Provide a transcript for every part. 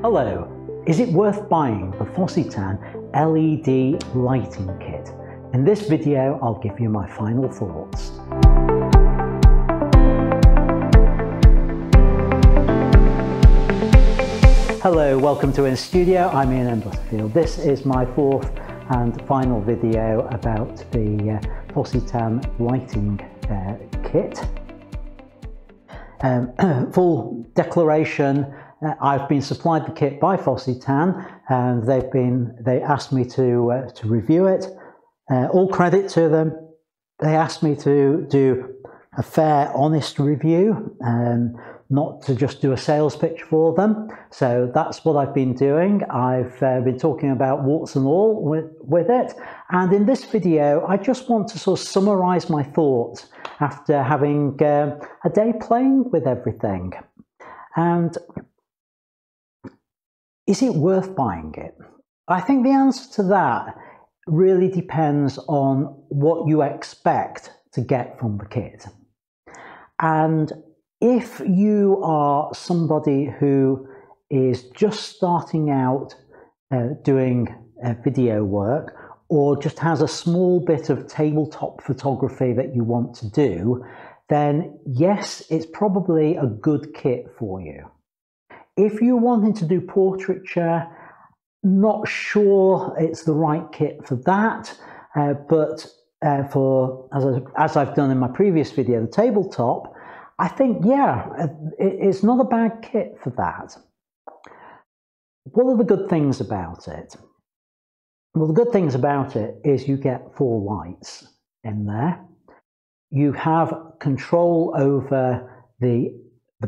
Hello, is it worth buying the Fositan LED lighting kit? In this video, I'll give you my final thoughts. Hello, welcome to iansstudio. I'm Ian and Butterfield. This is my fourth and final video about the Fositan lighting kit. Full declaration. I've been supplied the kit by Fositan, and they asked me to review it. All credit to them. They asked me to do a fair, honest review, not to just do a sales pitch for them. So that's what I've been doing. I've been talking about warts and all with it. And in this video, I just want to sort of summarize my thoughts after having a day playing with everything. And is it worth buying it? I think the answer to that really depends on what you expect to get from the kit. And if you are somebody who is just starting out doing video work, or just has a small bit of tabletop photography that you want to do, then yes, it's probably a good kit for you. If you're wanting to do portraiture, not sure it's the right kit for that, but for, as I've done in my previous video, the tabletop, I think, yeah, it's not a bad kit for that. What are the good things about it? Well, the good things about it is you get 4 lights in there. You have control over the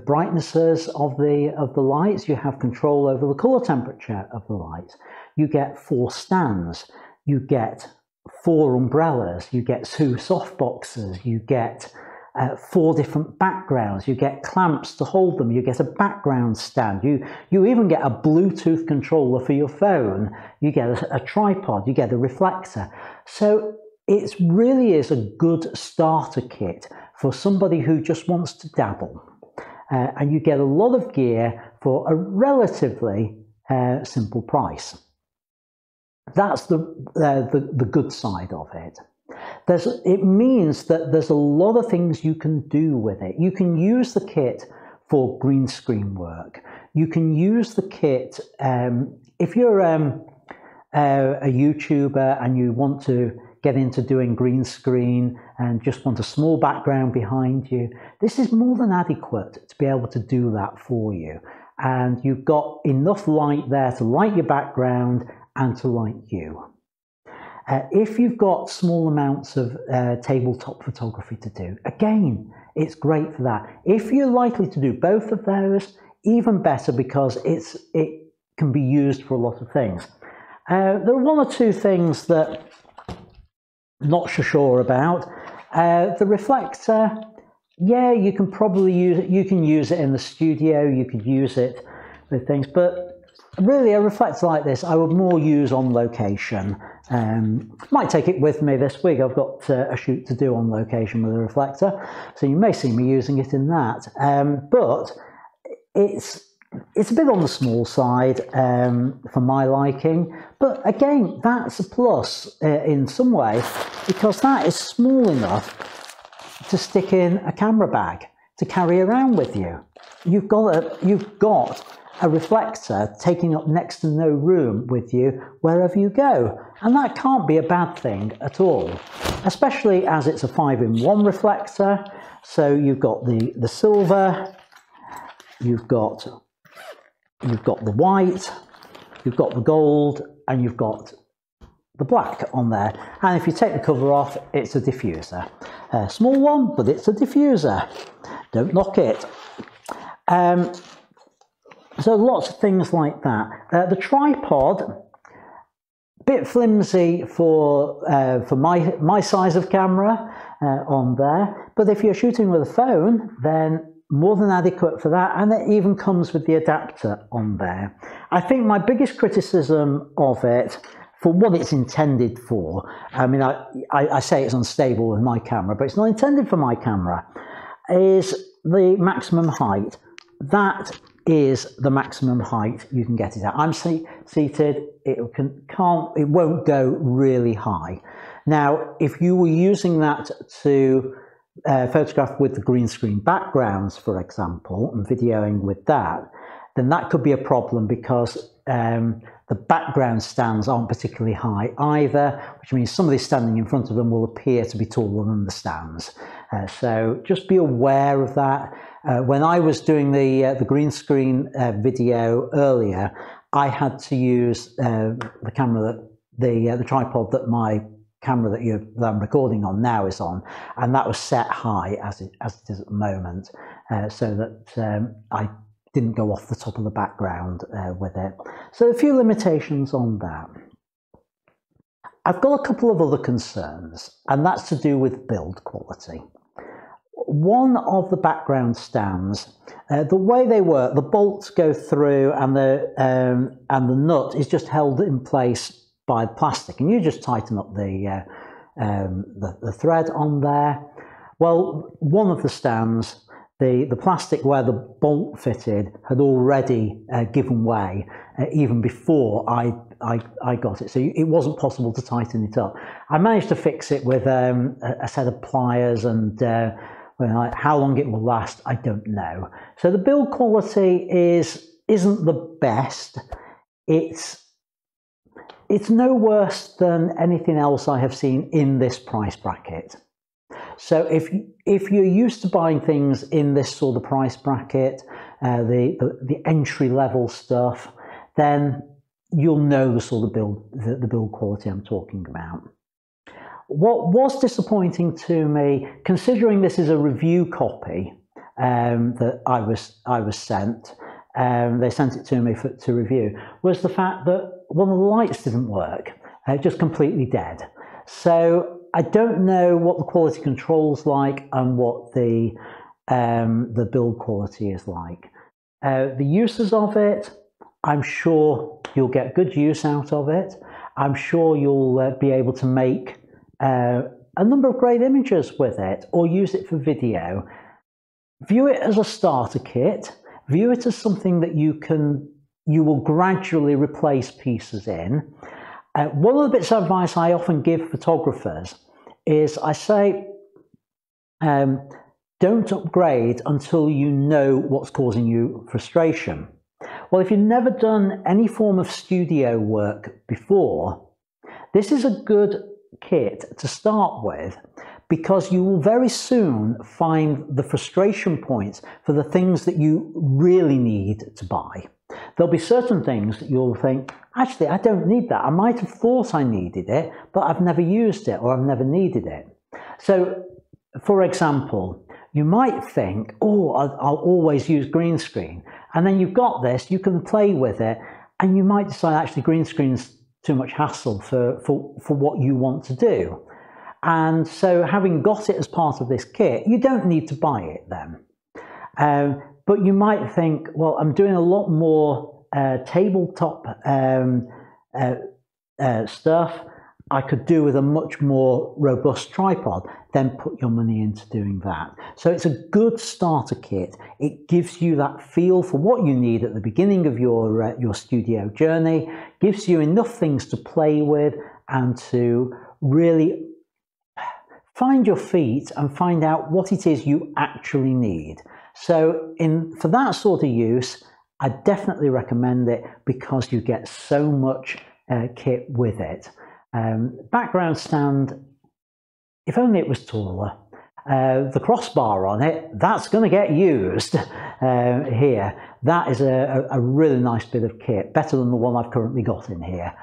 brightnesses of the lights. You have control over the color temperature of the lights. You get 4 stands. You get 4 umbrellas. You get 2 softboxes. You get 4 different backgrounds. You get clamps to hold them. You get a background stand. You even get a Bluetooth controller for your phone. You get a tripod. You get a reflector. So it really is a good starter kit for somebody who just wants to dabble. And you get a lot of gear for a relatively simple price. That's the good side of it. It means that there's a lot of things you can do with it. You can use the kit for green screen work. You can use the kit if you're a YouTuber and you want to get into doing green screen and just want a small background behind you. This is more than adequate to be able to do that for you. And you've got enough light there to light your background and to light you. If you've got small amounts of tabletop photography to do, again, it's great for that. If you're likely to do both of those, even better, because it can be used for a lot of things. There are 1 or 2 things that I'm not so sure about. The reflector, yeah, you can probably use it. You can use it in the studio. You could use it with things, but really, a reflector like this, I would more use on location. Might take it with me this week. I've got a shoot to do on location with a reflector, so you may see me using it in that. But it's a bit on the small side for my liking. But again, that's a plus in some way, because that is small enough to stick in a camera bag to carry around with you. You've got a reflector taking up next to no room with you wherever you go. And that can't be a bad thing at all, especially as it's a 5-in-1 reflector. So you've got the silver, you've got the white, you've got the gold, and you've got the black on there. And if you take the cover off, it's a diffuser. A small one, but it's a diffuser. Don't knock it. So lots of things like that. The tripod, bit flimsy for my size of camera on there. But if you're shooting with a phone, then more than adequate for that. And it even comes with the adapter on there. I think my biggest criticism of it, for what it's intended for, I mean, I say it's unstable with my camera, but it's not intended for my camera, is the maximum height. That is the maximum height you can get it at. I'm seated, it won't go really high. Now, if you were using that to photograph with the green screen backgrounds, for example, and videoing with that, then that could be a problem because the background stands aren't particularly high either, which means somebody standing in front of them will appear to be taller than the stands. So just be aware of that. When I was doing the green screen video earlier, I had to use the camera the tripod that my camera that I'm recording on now is on, and that was set high as it is at the moment, so that I didn't go off the top of the background with it. So a few limitations on that. I've got a couple of other concerns, and that's to do with build quality. One of the background stands, the way they work, the bolts go through and the nut is just held in place by the plastic, and you just tighten up the thread on there. Well, one of the stands, the plastic where the bolt fitted had already given way even before I got it, so it wasn't possible to tighten it up. I managed to fix it with a set of pliers, and how long it will last, I don't know. So the build quality isn't the best. It's no worse than anything else I have seen in this price bracket. So if you're used to buying things in this sort of price bracket, the entry level stuff, then you'll know the sort of build quality I'm talking about. What was disappointing to me, considering this is a review copy that I was sent, they sent it to me to review, was the fact that one of the lights didn't work, just completely dead. So I don't know what the quality control's like and what the build quality is like. The uses of it, I'm sure you'll get good use out of it. I'm sure you'll be able to make a number of great images with it, or use it for video. View it as a starter kit. View it as something that you will gradually replace pieces in. One of the bits of advice I often give photographers is I say, don't upgrade until you know what's causing you frustration. Well, if you've never done any form of studio work before, this is a good kit to start with, because you will very soon find the frustration points for the things that you really need to buy. There'll be certain things that you'll think, actually, I don't need that. I might have thought I needed it, but I've never used it, or I've never needed it. So, for example, you might think, oh, I'll always use green screen. And then you've got this, you can play with it, and you might decide actually green screen's too much hassle for what you want to do. And so having got it as part of this kit, you don't need to buy it then. But you might think, well, I'm doing a lot more tabletop stuff. I could do with a much more robust tripod. Then put your money into doing that. So it's a good starter kit. It gives you that feel for what you need at the beginning of your studio journey, gives you enough things to play with and to really find your feet and find out what it is you actually need. So for that sort of use, I definitely recommend it, because you get so much kit with it. Background stand, if only it was taller. The crossbar on it, that's going to get used here. That is a really nice bit of kit, better than the one I've currently got in here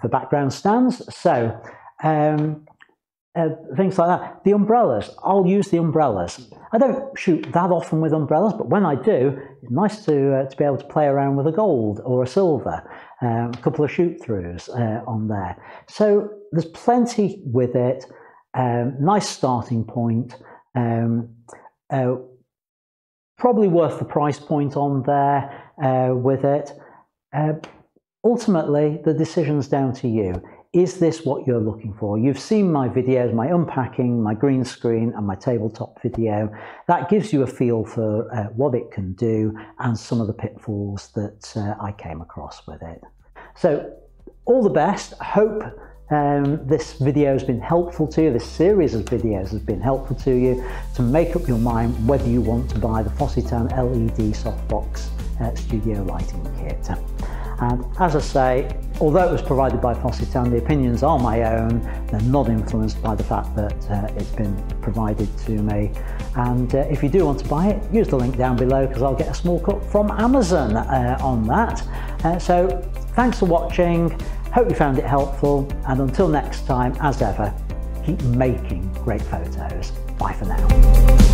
for background stands. So things like that. The umbrellas, I'll use the umbrellas. I don't shoot that often with umbrellas, but when I do, it's nice to be able to play around with a gold or a silver, a couple of shoot-throughs on there. So there's plenty with it, nice starting point, probably worth the price point on there with it. Ultimately, the decision's down to you. Is this what you're looking for? You've seen my videos, my unpacking, my green screen and my tabletop video. That gives you a feel for what it can do and some of the pitfalls that I came across with it. So all the best. Hope this video has been helpful to you. This series of videos has been helpful to you to make up your mind whether you want to buy the Fositan LED softbox studio lighting kit. And as I say, although it was provided by Fositan, the opinions are my own. They're not influenced by the fact that it's been provided to me. And if you do want to buy it, use the link down below because I'll get a small cut from Amazon on that. So thanks for watching. Hope you found it helpful. And until next time, as ever, keep making great photos. Bye for now.